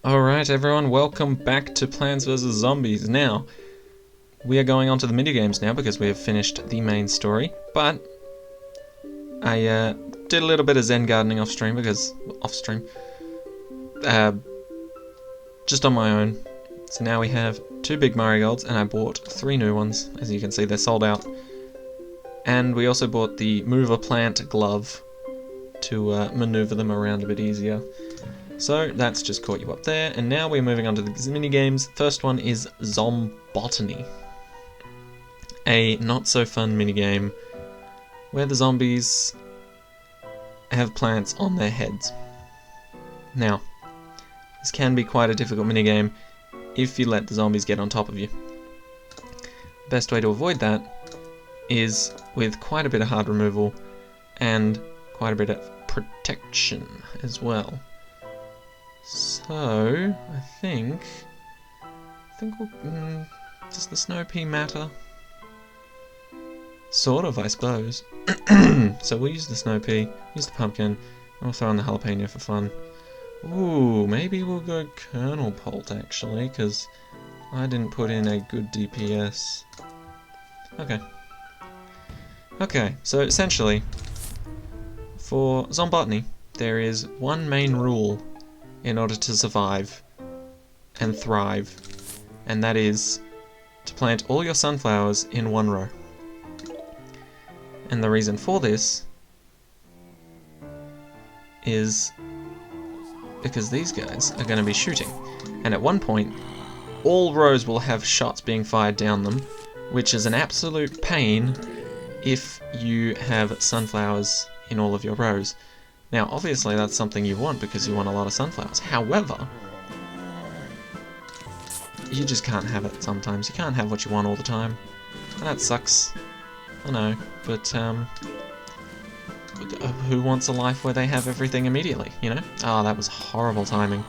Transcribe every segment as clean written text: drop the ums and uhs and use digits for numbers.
Alright everyone, welcome back to Plants vs Zombies. Now, we are going on to the minigames now because we have finished the main story, but I did a little bit of Zen gardening off stream, just on my own. So now we have 2 big marigolds and I bought 3 new ones. As you can see, they're sold out. And we also bought the mover plant glove to maneuver them around a bit easier. So that's just caught you up there, and now we're moving on to the mini games. First one is Zombotony, a not so fun mini game where the zombies have plants on their heads. Now, this can be quite a difficult mini game if you let the zombies get on top of you. The best way to avoid that is with quite a bit of hard removal and quite a bit of protection as well. So, I think we'll, does the snow pea matter? Sort of, I suppose. So we'll use the snow pea, use the pumpkin, and we'll throw in the jalapeno for fun. Ooh, maybe we'll go Kernel Pult actually, because I didn't put in a good DPS. Okay, so essentially, for Zombotony, there is one main rule in order to survive and thrive, and that is to plant all your sunflowers in one row. And the reason for this is because these guys are going to be shooting, and at one point all rows will have shots being fired down them, which is an absolute pain if you have sunflowers in all of your rows. Now, obviously that's something you want because you want a lot of sunflowers. However, you just can't have it sometimes. You can't have what you want all the time. And that sucks. I know, but who wants a life where they have everything immediately, you know? Ah, that was horrible timing.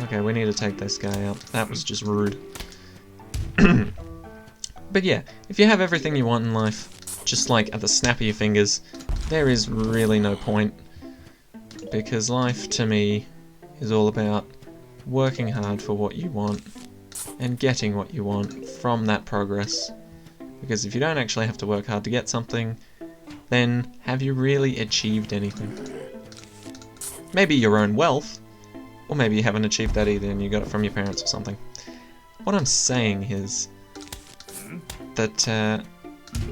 Okay, we need to take this guy out. That was just rude. But yeah, if you have everything you want in life, just like at the snap of your fingers, there is really no point. Because life, to me, is all about working hard for what you want and getting what you want from that progress. Because if you don't actually have to work hard to get something, then have you really achieved anything? Maybe your own wealth, or maybe you haven't achieved that either and you got it from your parents or something. What I'm saying is that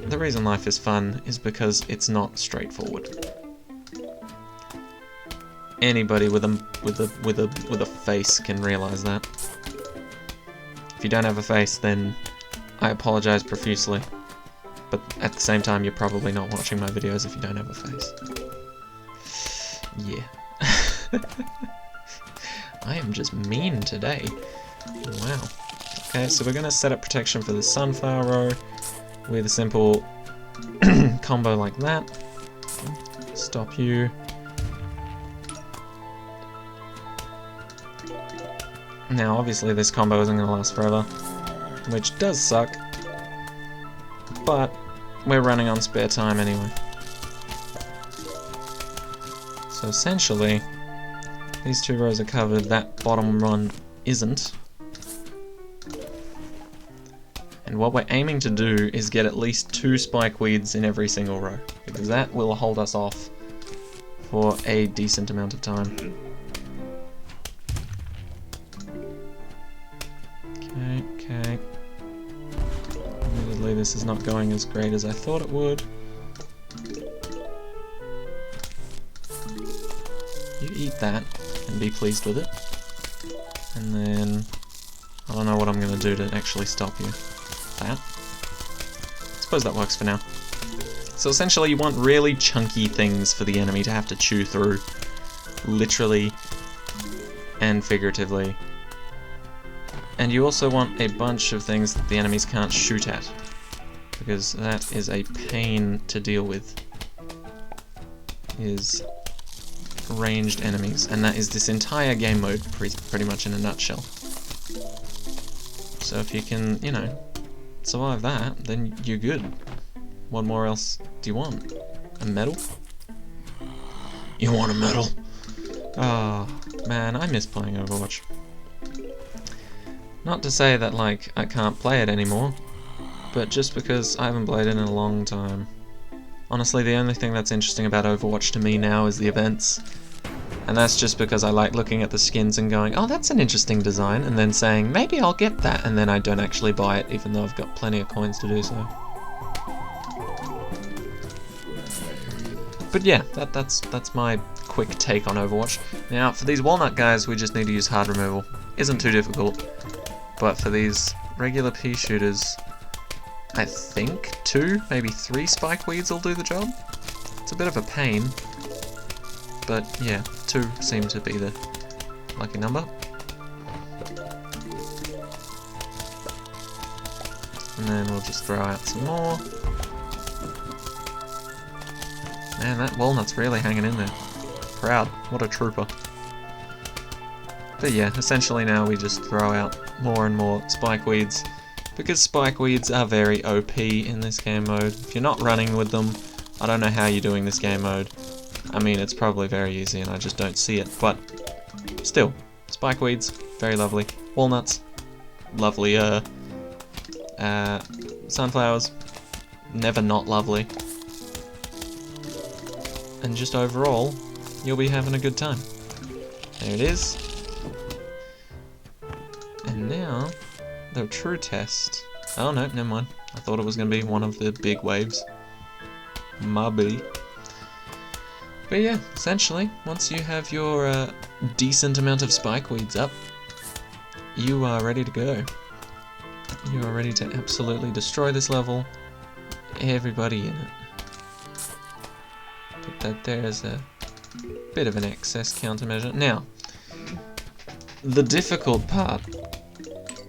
the reason life is fun is because it's not straightforward. Anybody with a face can realize that. If you don't have a face, then I apologize profusely. But at the same time, you're probably not watching my videos if you don't have a face. Yeah. I am just mean today. Wow. Okay, so we're gonna set up protection for the sunflower row with a simple combo like that. Stop you. Now, obviously, this combo isn't going to last forever, which does suck, but we're running on spare time anyway. So essentially, these 2 rows are covered, that bottom one isn't. And what we're aiming to do is get at least 2 spikeweeds in every single row, because that will hold us off for a decent amount of time. Okay. Admittedly, this is not going as great as I thought it would. You eat that and be pleased with it. And then I don't know what I'm going to do to actually stop you. That. I suppose that works for now. So essentially you want really chunky things for the enemy to have to chew through. Literally and figuratively. And you also want a bunch of things that the enemies can't shoot at, because that is a pain to deal with, is ranged enemies, and that is this entire game mode pretty much in a nutshell. So if you can, you know, survive that, then you're good. What more else do you want? A medal? You want a medal? Ah. Oh. Man, I miss playing Overwatch. Not to say that, like, I can't play it anymore, but just because I haven't played it in a long time. Honestly, the only thing that's interesting about Overwatch to me now is the events. And that's just because I like looking at the skins and going, oh, that's an interesting design, and then saying, maybe I'll get that, and then I don't actually buy it, even though I've got plenty of coins to do so. But yeah, that's my quick take on Overwatch. Now, for these Wallnut guys, we just need to use hard removal. Isn't too difficult. But for these regular pea shooters, I think 2, maybe 3 spike weeds will do the job. It's a bit of a pain, but yeah, 2 seem to be the lucky number. And then we'll just throw out some more. Man, that Wallnut's really hanging in there. Proud. What a trooper. But yeah, essentially now we just throw out more and more spike weeds, because spike weeds are very OP in this game mode. If you're not running with them, I don't know how you're doing this game mode. I mean, it's probably very easy and I just don't see it, but still, spike weeds, very lovely. Walnuts, lovely. Sunflowers, never not lovely. And just overall, you'll be having a good time. There it is. And now, the true test. Oh no, never mind. I thought it was going to be one of the big waves. Maybe. But yeah, essentially, once you have your decent amount of spike weeds up, you are ready to go. You are ready to absolutely destroy this level. Everybody in it. But that there's a bit of an excess countermeasure. Now, the difficult part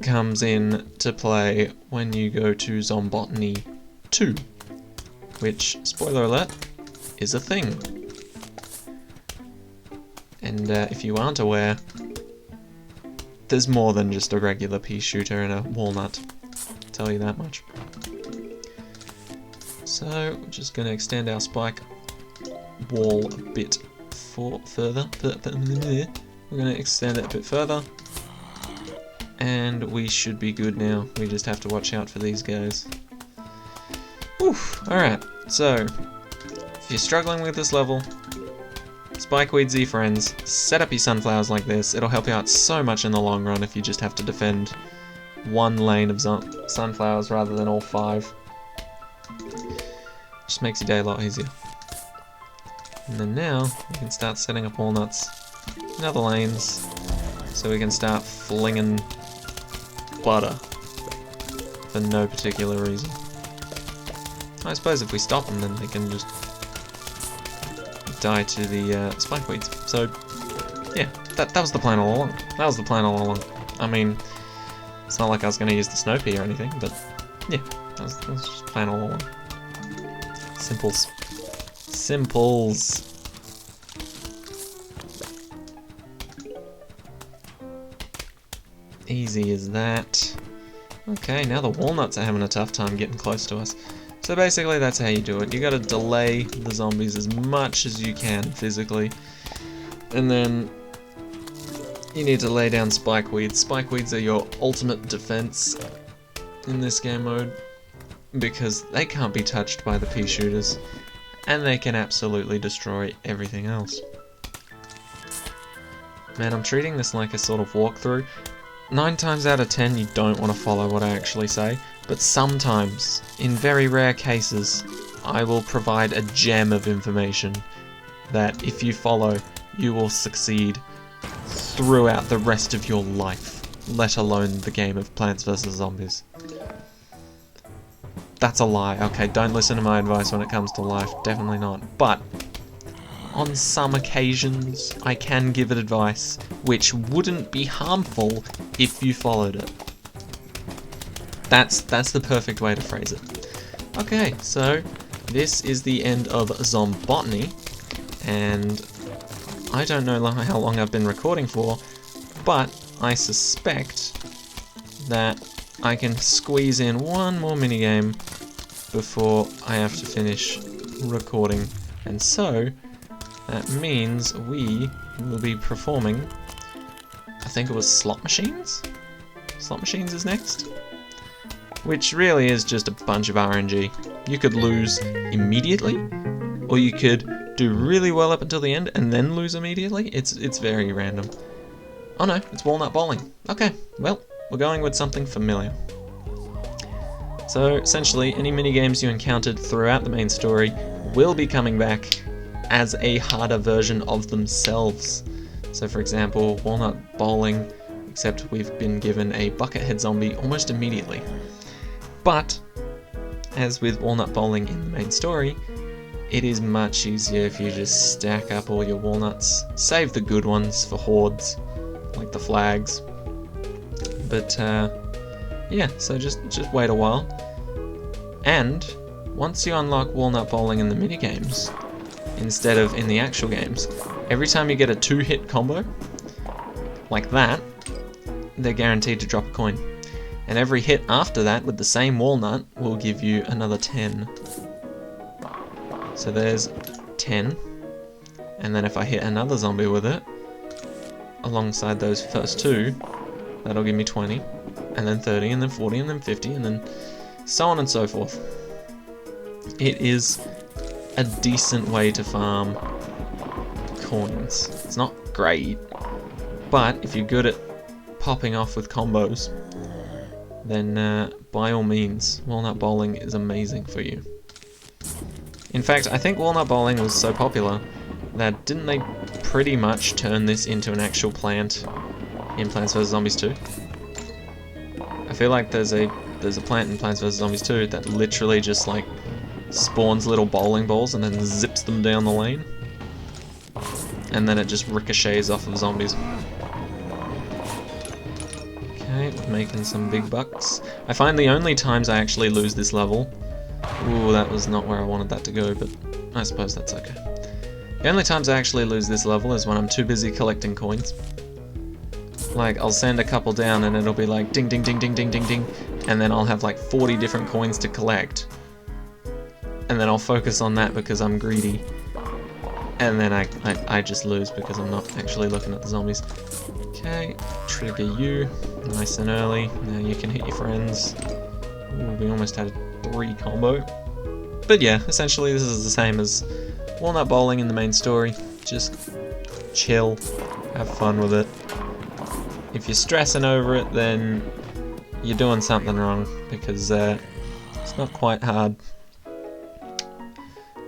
comes in to play when you go to Zombotony 2, which, spoiler alert, is a thing. And if you aren't aware, there's more than just a regular pea shooter and a Wallnut. I'll tell you that much. So, we're just going to extend our spike wall a bit further. We're going to extend it a bit further. And we should be good now. We just have to watch out for these guys. Oof. Alright, so if you're struggling with this level, Spikeweed Z friends, set up your sunflowers like this. It'll help you out so much in the long run if you just have to defend one lane of sunflowers rather than all 5. Just makes your day a lot easier. And then now, we can start setting up walnuts in other lanes, so we can start flinging butter for no particular reason. I suppose if we stop them, then they can just die to the spikeweeds. So, yeah, that was the plan all along. That was the plan all along. I mean, it's not like I was going to use the snow pea or anything, but yeah, that was just the plan all along. Simples. Simples. Easy as that. Okay, now the walnuts are having a tough time getting close to us. So basically that's how you do it. You gotta delay the zombies as much as you can physically. And then you need to lay down spikeweeds. Spikeweeds are your ultimate defense in this game mode, because they can't be touched by the pea shooters, and they can absolutely destroy everything else. Man, I'm treating this like a sort of walkthrough. 9 times out of 10 you don't want to follow what I actually say, but sometimes, in very rare cases, I will provide a gem of information that if you follow, you will succeed throughout the rest of your life, let alone the game of Plants vs. Zombies. That's a lie. Okay, don't listen to my advice when it comes to life. Definitely not. But on some occasions, I can give it advice which wouldn't be harmful if you followed it. That's the perfect way to phrase it. Okay, so this is the end of Zombotony, and I don't know how long I've been recording for, but I suspect that I can squeeze in one more minigame before I have to finish recording, and so that means we will be performing think it was slot machines? Slot machines is next. Which really is just a bunch of RNG. You could lose immediately, or you could do really well up until the end and then lose immediately. It's very random. Oh no, it's Wallnut Bowling. Okay, well, we're going with something familiar. So essentially, any minigames you encountered throughout the main story will be coming back as a harder version of themselves. So for example, Wallnut Bowling, except we've been given a Buckethead zombie almost immediately. But, as with Wallnut Bowling in the main story, it is much easier if you just stack up all your walnuts, save the good ones for hordes, like the flags. But yeah, so just wait a while. And once you unlock Wallnut Bowling in the minigames, instead of in the actual games, every time you get a 2-hit combo, like that, they're guaranteed to drop a coin. And every hit after that with the same walnut will give you another 10. So there's 10. And then if I hit another zombie with it, alongside those first two, that'll give me 20. And then 30, and then 40, and then 50, and then so on and so forth. It is a decent way to farm coins. It's not great, but if you're good at popping off with combos, then by all means, Wallnut Bowling is amazing for you. In fact, I think Wallnut Bowling was so popular that didn't they pretty much turn this into an actual plant in Plants vs Zombies 2? I feel like there's a plant in Plants vs Zombies 2 that literally just like spawns little bowling balls and then zips them down the lane, and then it just ricochets off of zombies. Okay, we're making some big bucks. I find the only times I actually lose this level... Ooh, that was not where I wanted that to go, but I suppose that's okay. The only times I actually lose this level is when I'm too busy collecting coins. Like, I'll send a couple down and it'll be like ding ding ding ding ding ding ding, and then I'll have like 40 different coins to collect. And then I'll focus on that because I'm greedy. And then I just lose because I'm not actually looking at the zombies. Okay, trigger you, nice and early. Now you can hit your friends. Ooh, we almost had a 3 combo. But yeah, essentially this is the same as Wallnut Bowling in the main story. Just chill, have fun with it. If you're stressing over it, then you're doing something wrong, because it's not quite hard.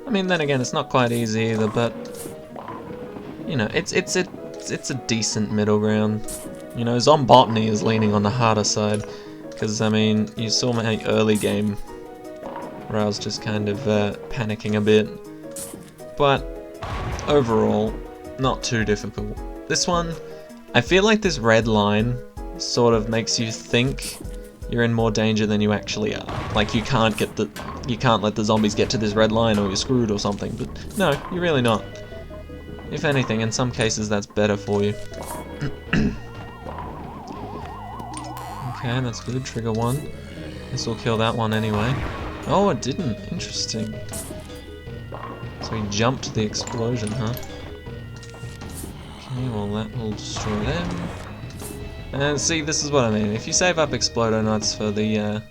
I mean, then again, it's not quite easy either, but you know, it's a decent middle ground. You know, Zombotony is leaning on the harder side, because I mean, you saw my early game where I was just kind of panicking a bit, but overall, not too difficult. This one, I feel like this red line sort of makes you think you're in more danger than you actually are. Like you can't let the zombies get to this red line or you're screwed or something, but no, you're really not. If anything, in some cases that's better for you. Okay, that's good, trigger 1. This will kill that one anyway. Oh, it didn't, interesting. So he jumped the explosion, huh? Okay, well that will destroy them. And see, this is what I mean. If you save up Explodonuts for the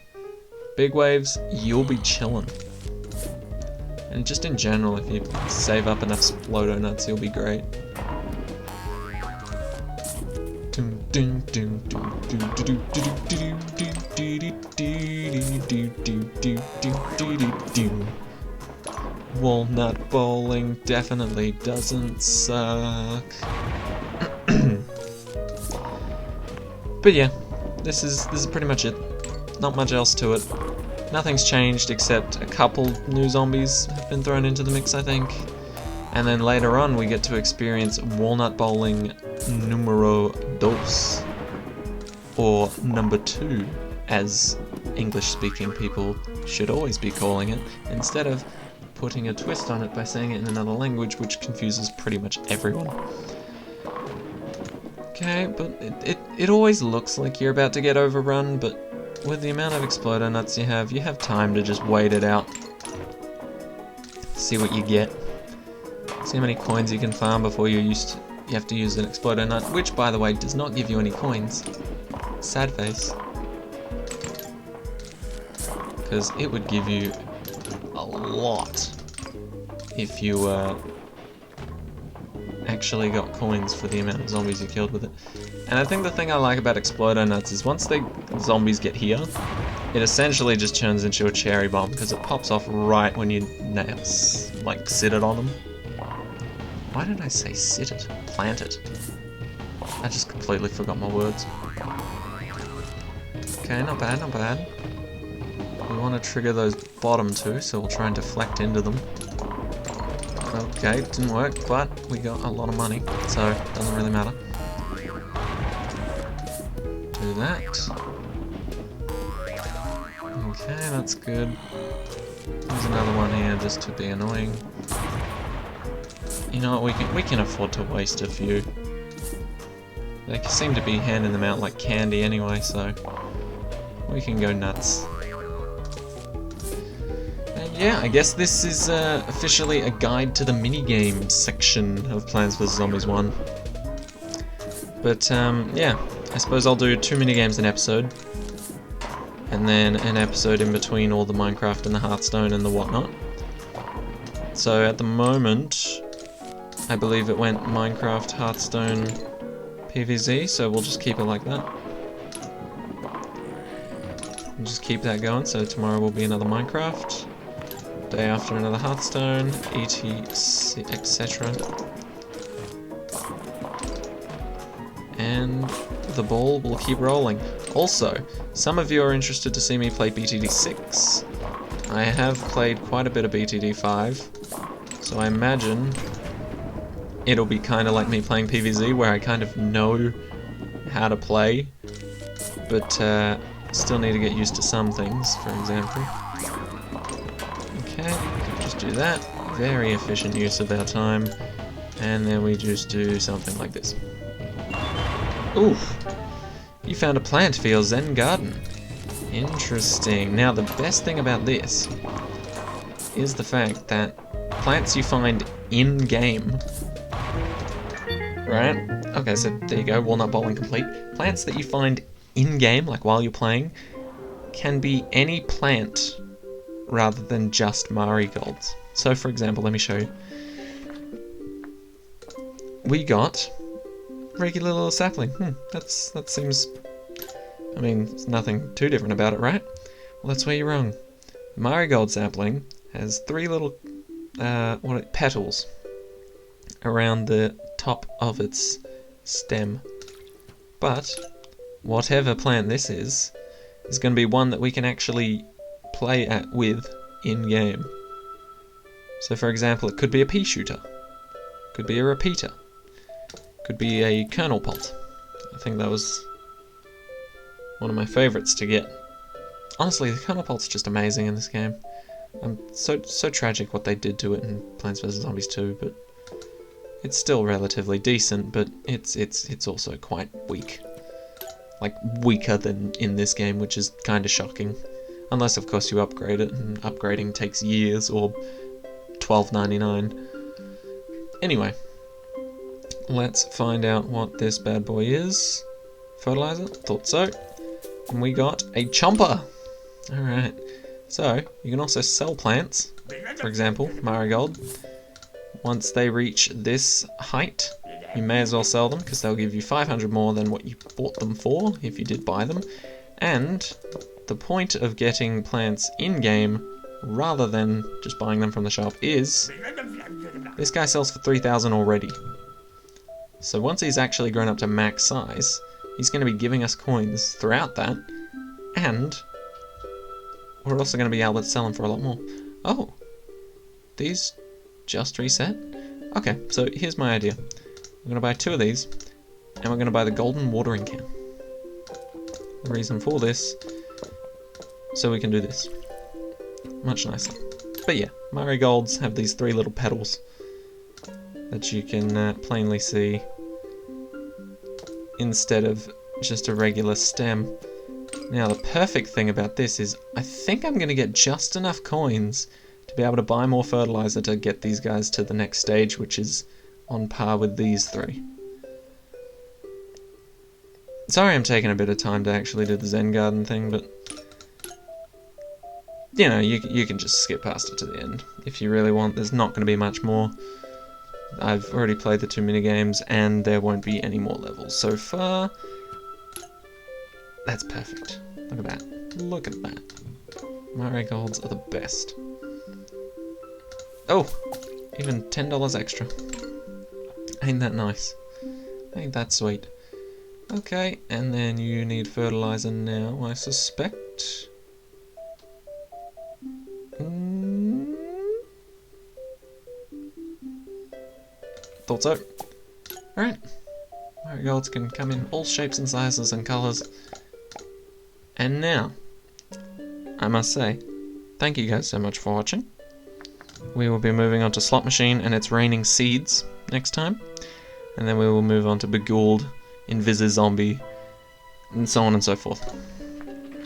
big waves, you'll be chillin'. And just in general, if you save up enough Explodonuts, you'll be great. Wallnut Bowling definitely doesn't suck. But yeah, this is pretty much it. Not much else to it. Nothing's changed except a couple new zombies have been thrown into the mix, I think. And then later on we get to experience Wallnut Bowling numero dos, or number 2, as English-speaking people should always be calling it, instead of putting a twist on it by saying it in another language, which confuses pretty much everyone. Okay, but it always looks like you're about to get overrun, but with the amount of Explodonuts you have time to just wait it out. See what you get. See how many coins you can farm before you're you have to use an Explodo Nut, which, by the way, does not give you any coins. Sad face. Because it would give you a lot if you actually got coins for the amount of zombies you killed with it. And I think the thing I like about Explodo Nuts is once the zombies get here, it essentially just turns into a cherry bomb because it pops off right when you like sit it on them. Why did I say sit it? Plant it. I just completely forgot my words. Okay, not bad, not bad. We want to trigger those bottom two, so we'll try and deflect into them. Okay, didn't work, but we got a lot of money, so it doesn't really matter. Do that. Okay, that's good. There's another one here just to be annoying. You know what, we can afford to waste a few. They seem to be handing them out like candy anyway, so we can go nuts. And yeah, I guess this is officially a guide to the minigames section of Plants vs Zombies 1. But yeah, I suppose I'll do 2 minigames an episode. And then an episode in between all the Minecraft and the Hearthstone and the whatnot. So at the moment, I believe it went Minecraft, Hearthstone, PvZ, so we'll just keep it like that. We'll just keep that going, so tomorrow will be another Minecraft, day after another Hearthstone, etc, etc. And the ball will keep rolling. Also, some of you are interested to see me play BTD 6. I have played quite a bit of BTD 5, so I imagine it'll be kind of like me playing PvZ, where I kind of know how to play, but still need to get used to some things, for example. Okay, just do that. Very efficient use of our time. And then we just do something like this. Oof! You found a plant for your Zen garden. Interesting. Now, the best thing about this is the fact that plants you find in-game, right? Okay, so there you go, Wallnut bowling complete. Plants that you find in-game, like while you're playing, can be any plant rather than just marigolds. So, for example, let me show you. We got regular little sapling. That seems... I mean, there's nothing too different about it, right? Well, that's where you're wrong. The marigold sapling has 3 little petals around the top of its stem. But whatever plant this is going to be one that we can actually play with in-game. So, for example, it could be a pea shooter, could be a repeater, could be a kernel pot. I think that was one of my favourites to get. Honestly, the kernel pot's just amazing in this game. So tragic what they did to it in Plants vs Zombies 2, but it's still relatively decent, but it's also quite weak. Like, weaker than in this game, which is kind of shocking. Unless, of course, you upgrade it, and upgrading takes years, or $12.99. Anyway, let's find out what this bad boy is. Fertilizer? Thought so. And we got a chomper! Alright. So, you can also sell plants. For example, marigold. Once they reach this height, you may as well sell them, because they'll give you 500 more than what you bought them for, if you did buy them. And the point of getting plants in-game, rather than just buying them from the shop, is this guy sells for 3,000 already. So once he's actually grown up to max size, he's going to be giving us coins throughout that, and we're also going to be able to sell them for a lot more. Oh, these just reset? Okay, so here's my idea. We're going to buy 2 of these, and we're going to buy the golden watering can. The reason for this, so we can do this. Much nicer. But yeah, marigolds have these 3 little petals that you can plainly see instead of just a regular stem. Now, the perfect thing about this is I think I'm going to get just enough coins to be able to buy more fertilizer to get these guys to the next stage, which is on par with these 3. Sorry I'm taking a bit of time to actually do the Zen Garden thing, but you know, you can just skip past it to the end if you really want. There's not going to be much more. I've already played the 2 minigames, and there won't be any more levels so far. That's perfect. Look at that. Look at that. Marigolds are the best. Oh! Even $10 extra. Ain't that nice? Ain't that sweet? Okay, and then you need fertilizer now, I suspect. Thought so. Alright. Marigolds can come in all shapes and sizes and colours. And now, I must say, thank you guys so much for watching. We will be moving on to Slot Machine and its Raining Seeds next time. And then we will move on to Begooled, Invisi-Zombie, and so on and so forth.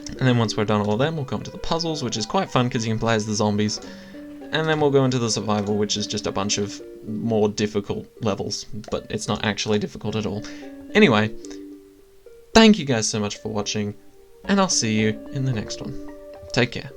And then once we're done all of them, we'll come to the puzzles, which is quite fun because you can play as the zombies. And then we'll go into the survival, which is just a bunch of more difficult levels, but it's not actually difficult at all. Anyway, thank you guys so much for watching, and I'll see you in the next one. Take care.